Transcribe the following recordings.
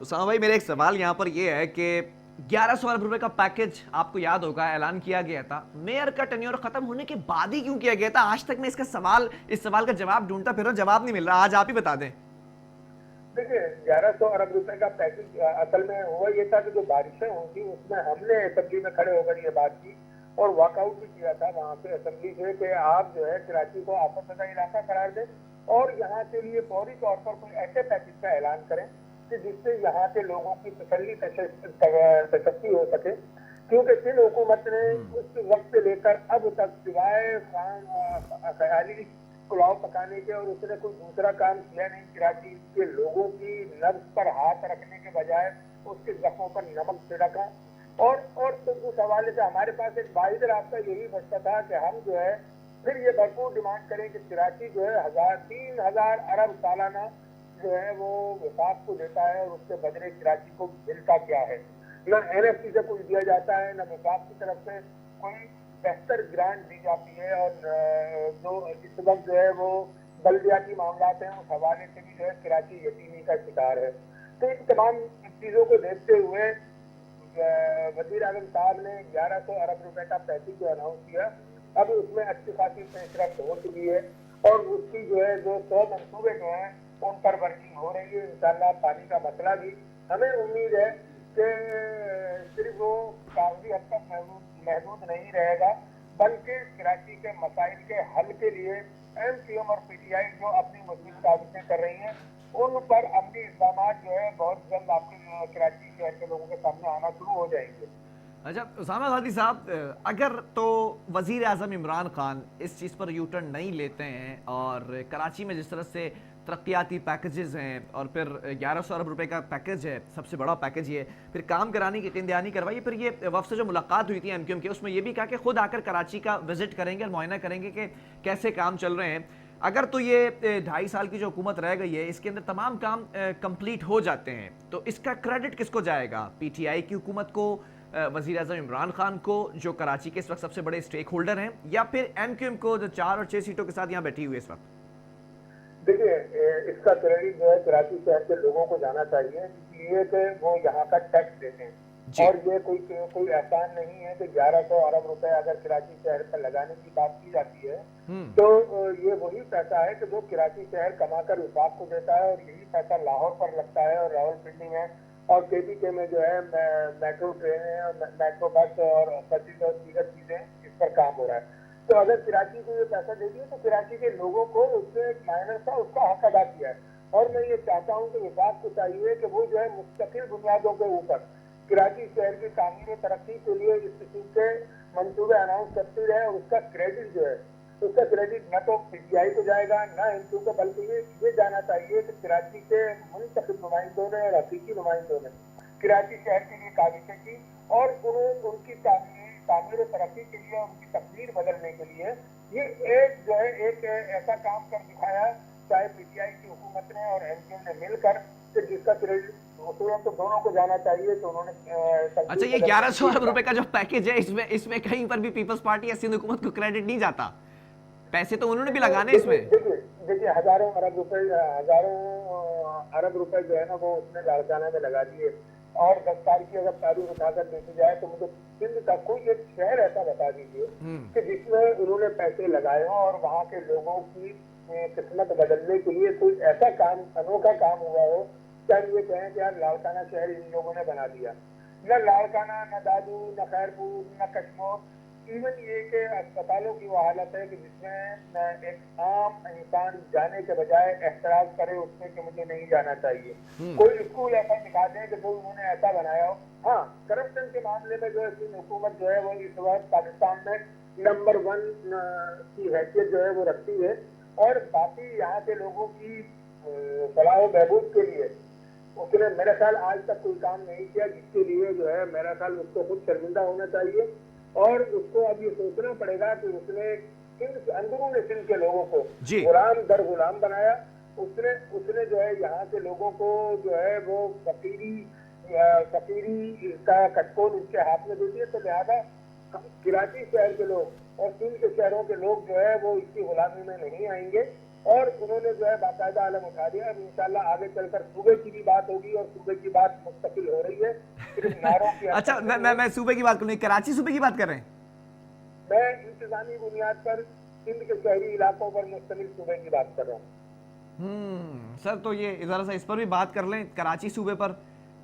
اسامہ بھائی میرا ایک سوال یہاں پر یہ ہے کہ 1100 ارب روپے کا پیکج آپ کو یاد ہوگا اعلان کیا گیا تھا، میئر کا ٹینیور ختم ہونے کے بعد ہی کیوں کیا گیا تھا؟ آج تک میں اس سوال کا جواب ڈھونڈتا پھر رہا ہوں، جواب نہیں مل رہا، آج آپ ہی بتا دیں۔ دیکھیے 1100 ارب روپے کا پیکج اصل میں ہوا یہ تھا کہ جو بارشیں ہوئی تھی اس میں ہم نے اسمبلی میں کھڑے ہو کر یہ بات کی اور واک آؤٹ بھی کیا تھا وہاں پہ اسمبلی سے کہ آپ جو ہے کراچی کو آفت زدہ علاقہ قرار دیں اور یہاں کے لیے فوری طور پر کوئی ایسے پیکج کا اعلان کریں کہ جس سے یہاں کے لوگوں کی تسلی تشفی ہو سکے، کیونکہ سندھ حکومت نے اس وقت سے لے کر اب تک سوائے خیالی پلاؤ پکانے کے اور اس نے کوئی دوسرا کام کیا نہیں۔ کراچی کے لوگوں کی نبض پر ہاتھ رکھنے کے بجائے اس کے زخموں پر نمک چھڑکا اور تو اس حوالے سے ہمارے پاس ایک واحد راستہ یہی بچتا تھا کہ ہم جو ہے پھر یہ بھرپور ڈیمانڈ کریں کہ کراچی جو ہے 3,000 ارب سالانہ جو ہے وہ وفاق کو دیتا ہے اور اس کے بدلے کراچی کو ملتا کیا ہے؟ نہ NFC سے کچھ دیا جاتا ہے، نہ وفاق کی طرف سے کوئی بہتر گرانٹ دی جاتی ہے، اور جو اس وقت جو ہے وہ بلدیاتی معاملات ہیں اس حوالے سے بھی جو ہے کراچی یتیمی کا شکار ہے۔ تو ان تمام چیزوں کو دیکھتے ہوئے وزیر اعظم صاحب نے 1100 ارب روپے کا پیکج جو اناؤنس کیا، اب اس میں اچھی خاصی پیش رفت ہو چکی ہے اور اس کی جو ہے جو 100 منصوبے جو ہیں ان پر ورکنگ ہو رہی ہے انشاءاللہ۔ پانی کا مسئلہ بھی ہمیں امید ہے کہ صرف وہ کاغذی حد تک محدود نہیں رہے گا، بلکہ کراچی کے مسائل کے حل کے لیے MQM اور PTI جو اپنی مزید کاوشیں کر رہی ہیں ان پر عملی اقدامات جو ہے بہت جلد آپ کے کراچی شہر کے لوگوں کے سامنے آنا شروع ہو جائیں گے۔ اچھا اسامہ غازی صاحب، اگر تو وزیر اعظم عمران خان اس چیز پر یو ٹرن نہیں لیتے ہیں اور کراچی میں جس طرح سے ترقیاتی پیکجز ہیں اور پھر 1100 ارب روپے کا پیکج ہے، سب سے بڑا پیکج یہ پھر کام کرانے کی یقین کروائی، پھر یہ وفد سے جو ملاقات ہوئی تھی MQM کے اس میں یہ بھی کہا کہ خود آ کر کراچی کا وزٹ کریں گے اور معائنہ کریں گے کہ کیسے کام چل رہے ہیں۔ اگر تو یہ 2.5 سال کی جو حکومت رہ گئی ہے اس کے اندر تمام کام کمپلیٹ ہو جاتے ہیں تو اس کا کریڈٹ کس کو جائے گا؟ PTI کی حکومت کو، وزیر اعظم عمران خان کو جو کراچی کے اس وقت سب سے بڑے اسٹیک ہولڈر ہیں، یا پھر MQM کو جو 4 اور 6 سیٹوں کے ساتھ یہاں بیٹھی ہوئی ہے اس وقت؟ دیکھیے اس کا کریڈٹ جو ہے کراچی شہر کے لوگوں کو جانا چاہیے، اس لیے کہ وہ یہاں کا ٹیکس دیتے ہیں جی اور یہ کوئی احسان نہیں ہے کہ 1100 ارب روپے اگر کراچی شہر پر لگانے کی بات کی جاتی ہے تو یہ وہی پیسہ ہے کہ جو کراچی شہر کما کر وفاق کو دیتا ہے، اور یہی پیسہ لاہور پر لگتا ہے اور راولپنڈی میں اور KPK میں جو ہے میٹرو ٹرینیں اور میٹرو بس اور بسز اور دیگر چیزیں اس پر کام ہو رہا ہے۔ تو اگر کراچی کو یہ پیسہ دے دیے تو کراچی کے لوگوں کو اس سے ایک مائنر تھا، اس کا حق ادا کیا ہے، اور میں یہ چاہتا ہوں کہ وفاق کو چاہیے کہ وہ جو ہے مستقل بنیادوں کے اوپر کراچی شہر کی تعمیر و ترقی کے لیے اس قسم کے منصوبے اناؤنس کرتی رہے، اور اس کا کریڈٹ جو ہے اس کا کریڈٹ نہ تو PTI کو جائے گا نہ MQ کو، بلکہ یہ جانا چاہیے کہ کراچی کے منتخب نمائندوں نے اور حقیقی نمائندوں نے کراچی شہر کے لیے کاوشیں کی اور ان کی تعمیر و ترقی کے لیے ان کی تقدیر بدلنے کے لیے یہ ایک جو ہے ایک ایسا کام کر دکھایا، چاہے PTI کی حکومت نے اور MQM نے مل کر، کہ جس کا کریڈٹ حکومت تو دونوں کو جانا چاہیے۔ تو انہوں نے اچھا یہ 1100 ارب روپے کا جو پیکج ہے اس میں کہیں پر بھی پیپلز پارٹی یا سندھ حکومت کو کریڈٹ نہیں جاتا، پیسے تو انہوں نے بھی لگانے اس میں۔ دیکھیے ہزاروں ارب روپے جو ہے نا وہ اس نے لاڑکانہ میں لگا دیے، اور 10 سال کی اگر تاریخ اٹھا کر دیکھی جائے تو مجھے سندھ کا کوئی ایک شہر ایسا بتا دیجیے کہ جس میں انہوں نے پیسے لگائے ہوں اور وہاں کے لوگوں کی قسمت بدلنے کے لیے کوئی ایسا کام انوکھا کام ہوا ہو کہ ہم یہ کہیں کہ یار لاڑکانہ شہر ان لوگوں نے بنا دیا۔ نہ لاڑکانہ، نہ دادو، نہ خیرپور، نہ کشمور، ایون یہ کہ اسپتالوں کی وہ حالت ہے کہ جس میں ایک عام انسان جانے کے بجائے احتراز کرے اس سے کہ مجھے نہیں جانا چاہیے۔ کوئی اسکول ایسا دکھا دیں کہ وہ انہوں نے ایسا بنایا ہو۔ ہاں کرپشن کے معاملے میں جو ہے حکومت جو ہے وہ اس وقت پاکستان میں نمبر 1 کی حیثیت جو ہے وہ رکھتی ہے، اور باقی یہاں کے لوگوں کی فلاح و بہبود کے لیے اس نے میرا خیال آج تک کوئی کام نہیں کیا، جس کے لیے جو ہے میرا خیال اس کو خود شرمندہ ہونا چاہیے، اور اس کو اب یہ سوچنا پڑے گا کہ اس نے اندرون سندھ کے لوگوں کو جی غلام در غلام بنایا۔ اس نے جو ہے یہاں کے لوگوں کو جو ہے وہ فقیری کا کٹکول اس کے ہاتھ میں دیتی ہے، تو لہٰذا کراچی شہر کے لوگ اور سندھ کے شہروں کے لوگ جو ہے وہ اس کی غلامی میں نہیں آئیں گے، اور انہوں نے جو ہے باقاعدہ علم اٹھا دیا. اب انشاءاللہ آگے چل کر صوبے کی بھی بات ہوگی اور صوبے کی بات مستقل ہو رہی ہے, صرف نعروں کی. اچھا میں صوبے کی بات کروں, کراچی صوبے کی بات کر رہے ہیں؟ میں انتظامی بنیاد پر سندھ کے شہری علاقوں پر مشتمل صوبے کی بات کر رہا ہوں. سر تو یہ ذرا سا اس پر بھی بات کر لیں, کراچی صوبے پر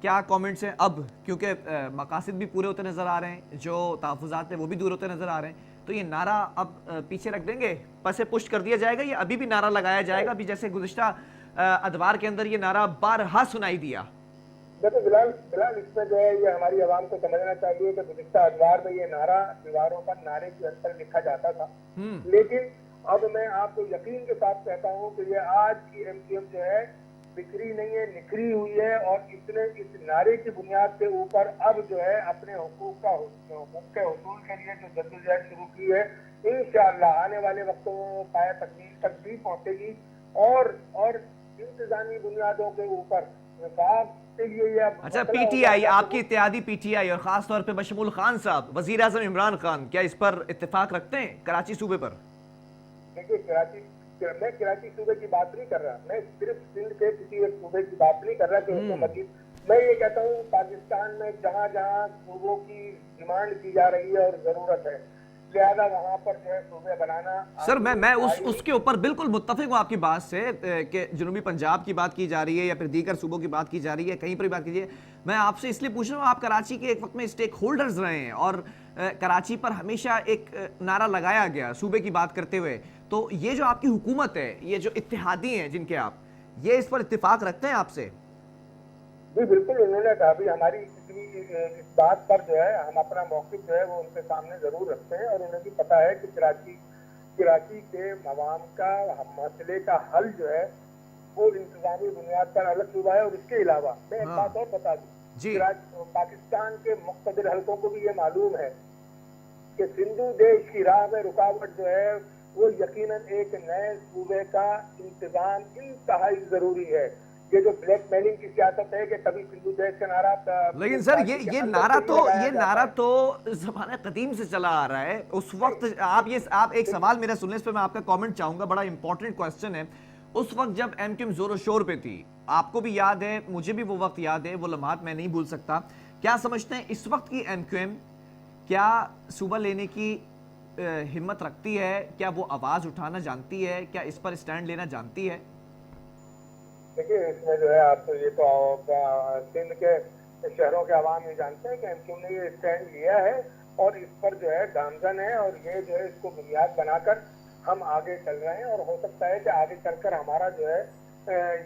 کیا کامنٹس ہیں اب, کیونکہ مقاصد بھی پورے ہوتے نظر آ رہے ہیں, جو تحفظات ہیں وہ بھی دور ہوتے نظر آ رہے ہیں, تو یہ نعرہ اب پیچھے رکھ دیں گے, پسے پشت کر دیا جائے گا, یا ابھی بھی نعرہ لگایا جائے گا, ابھی جیسے گزشتہ ادوار کے اندر یہ نعرہ بارہا سنائی دیا؟ دیکھو بلال اس میں جو ہے یہ ہماری عوام کو سمجھنا چاہیے کہ گزشتہ ادوار میں یہ نعرہ دیواروں پر نعرے کے اندر لکھا جاتا تھا, لیکن اب میں آپ کو یقین کے ساتھ کہتا ہوں کہ یہ آج کی ایم کیو ایم جو ہے بکھری نہیں ہے, نکھری ہوئی ہے, اور اس نے اس نعرے کی بنیاد کے اوپر اب جو ہے اپنے حقوق کے حصول کے لیے جو جدوجہد شروع کی ہے, انشاءاللہ آنے والے وقتوں میں پایہ تکمیل تک بھی پہنچے گی, اور انتظامی بنیادوں کے اوپر نفاذ کے لیے یہ اچھا, پی ٹی آئی, آپ کی اتحادی پی ٹی آئی, اور خاص طور پہ بشمول خان صاحب, وزیر اعظم عمران خان, کیا اس پر اتفاق رکھتے ہیں کراچی صوبے پر؟ دیکھیے میں کراچی صوبے کی بات نہیں کر رہا, میں صرف سندھ کے کسی ایک صوبے کی بات نہیں کر رہا کہ اس میں مزید, میں یہ کہتا ہوں پاکستان میں جہاں جہاں صوبوں کی ڈیمانڈ کی جا رہی ہے اور ضرورت ہے, لہذا وہاں پر جو ہے صوبے بنانا. سر میں اس کے اوپر بالکل متفق ہوں آپ کی بات سے کہ جنوبی پنجاب کی بات کی جا رہی ہے یا پھر دیگر صوبوں کی بات کی جا رہی ہے, کہیں پر بھی بات کیجیے. میں آپ سے اس لیے پوچھ رہا ہوں, آپ کراچی کے ایک وقت میں اسٹیک ہولڈرز رہے ہیں, اور کراچی پر ہمیشہ ایک نعرہ لگایا گیا صوبے کی بات کرتے ہوئے, تو یہ جو آپ کی حکومت ہے, یہ جو اتحادی ہیں جن کے آپ, یہ اس پر اتفاق رکھتے ہیں آپ سے؟ جی بالکل, انہوں نے کہا بھی ہماری اس بات پر جو ہے ہم اپنا موقف جو ہے وہ ان کے سامنے ضرور رکھتے ہیں, اور انہیں بھی پتا ہے کہ کراچی کے عوام کا مسئلے کا حل جو ہے وہ انتظامی بنیاد پر الگ صوبہ ہے. اور اس کے علاوہ میں ایک بات اور بتا دوں, پاکستان کے مقتدر حلقوں کو بھی یہ معلوم ہے کہ سندھو دیش کی راہ میں رکاوٹ جو ہے وہ یقیناً ایک نئے صوبے کا انتظام انتہائی ضروری ہے. یہ جو بلیک میلنگ کی سیاست ہے کہ کبھی سندھو دیش کا نعرہ, لیکن سر یہ نعرہ تو زمانہ قدیم سے چلا آ رہا ہے. اس وقت آپ ایک سوال میرا سننے, اس پہ میں آپ کا کامنٹ چاہوں گا, بڑا امپورٹنٹ کوسچن ہے. اس وقت جب ایم کیو ایم زور و شور پہ تھی, آپ کو بھی یاد ہے, مجھے بھی وہ وقت یاد ہے, وہ لمحات میں نہیں بھول سکتا. کیا سمجھتے ہیں اس وقت کی ایم کیو ایم کیا صوبہ لینے کی ہمت رکھتی ہے, کیا وہ آواز اٹھانا جانتی ہے, کیا اس پر اسٹینڈ لینا جانتی ہے؟ دیکھیے اس میں جو ہے آپ تو یہ تو سندھ کے شہروں کے عوام یہ جانتے ہیں کہ ایم کیو نے یہ اسٹینڈ لیا ہے, اور اس پر جو ہے گامزن ہے, اور یہ جو ہے اس کو بنیاد بنا کر ہم آگے چل رہے ہیں. اور ہو سکتا ہے کہ آگے چل کر ہمارا جو ہے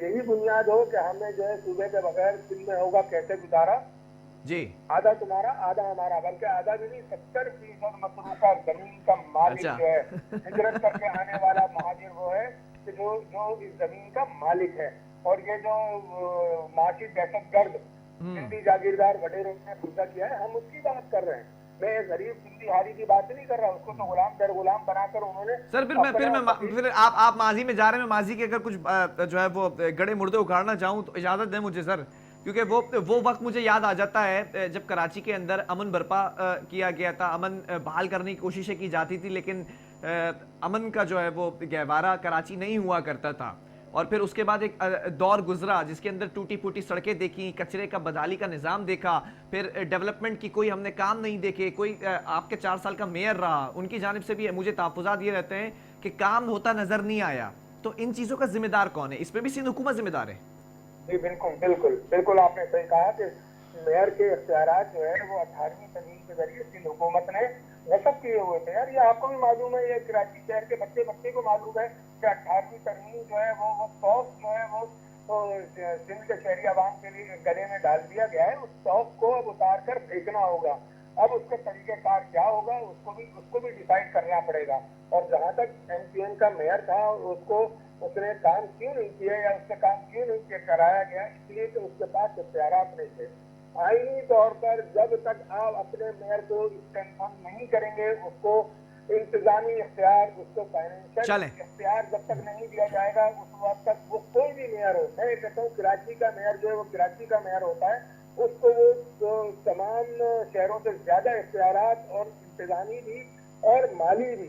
یہی بنیاد ہو کہ ہمیں جو ہے صوبے کے بغیر سندھ میں ہوگا کیسے گزارا. جی, آدھا تمہارا آدھا ہمارا, بلکہ آدھا بھی نہیں, 70% متروکہ زمین کا مالک جو ہے, ہجرت کر کے آنے والا مہاجر وہ ہے کہ جو اس زمین کا مالک ہے. اور یہ جو معاشی دہشت گرد سندھی جاگیردار وڈیروں نے قبضہ کیا ہے, ہم اس کی بات کر رہے ہیں. میں غریب سندھی ہاری کی بات نہیں کر رہا, اس کو تو غلام در غلام بنا کر انہوں نے. سر پھر آپ ماضی میں جا رہے ہیں, میں ماضی کے اگر کچھ جو ہے وہ گڑے مردے اکھاڑنا چاہوں تو اجازت دیں مجھے سر, کیونکہ وہ وقت مجھے یاد آ جاتا ہے جب کراچی کے اندر امن برپا کیا گیا تھا, امن بحال کرنے کی کوششیں کی جاتی تھی, لیکن امن کا جو ہے وہ گہوارہ کراچی نہیں ہوا کرتا تھا. اور پھر اس کے بعد ایک دور گزرا جس کے اندر ٹوٹی پھوٹی سڑکیں دیکھیں, کچرے کا بدالی کا نظام دیکھا, پھر ڈیولپمنٹ کی کوئی ہم نے کام نہیں دیکھے. کوئی آپ کے 4 سال کا میئر رہا, ان کی جانب سے بھی مجھے تحفظات یہ رہتے ہیں کہ کام ہوتا نظر نہیں آیا. تو ان چیزوں کا ذمہ دار کون ہے؟ اس پہ بھی سندھ حکومت ذمہ دار ہے. جی بالکل آپ نے صحیح کہا کہ میئر کے اختیارات جو ہے وہ 18ویں ترمیم کے ذریعے سندھ حکومت نے نصب کیے ہوئے تھے. یار یہ آپ کو بھی معلوم ہے, یہ کراچی شہر کے بچے کو معلوم ہے کہ 18ویں ترمیم جو ہے وہ سوف جو ہے وہ سندھ کے شہری عوام کے لیے گلے میں ڈال دیا گیا ہے. اس سوف کو اب اتار کر پھینکنا ہوگا. اب اس کا طریقہ کار کیا ہوگا اس کو بھی ڈیسائیڈ کرنا پڑے گا. اور جہاں تک ایم پی این کا میئر تھا, اس نے کام کیوں نہیں کیا یا اس سے کام کیوں نہیں کرایا گیا, اس لیے کہ اس کے پاس اختیارات نہیں تھے. آئینی طور پر جب تک آپ اپنے میئر کو اسٹرینتھن نہیں کریں گے, اس کو انتظامی اختیار, اس کو فائنینشیل اختیار جب تک نہیں دیا جائے گا, اس وقت تک وہ کوئی بھی میئر ہو, میں کہتا ہوں کراچی کا میئر جو ہے وہ کراچی کا میئر ہوتا ہے, اس کو وہ تمام شہروں سے زیادہ اختیارات اور انتظامی بھی اور مالی بھی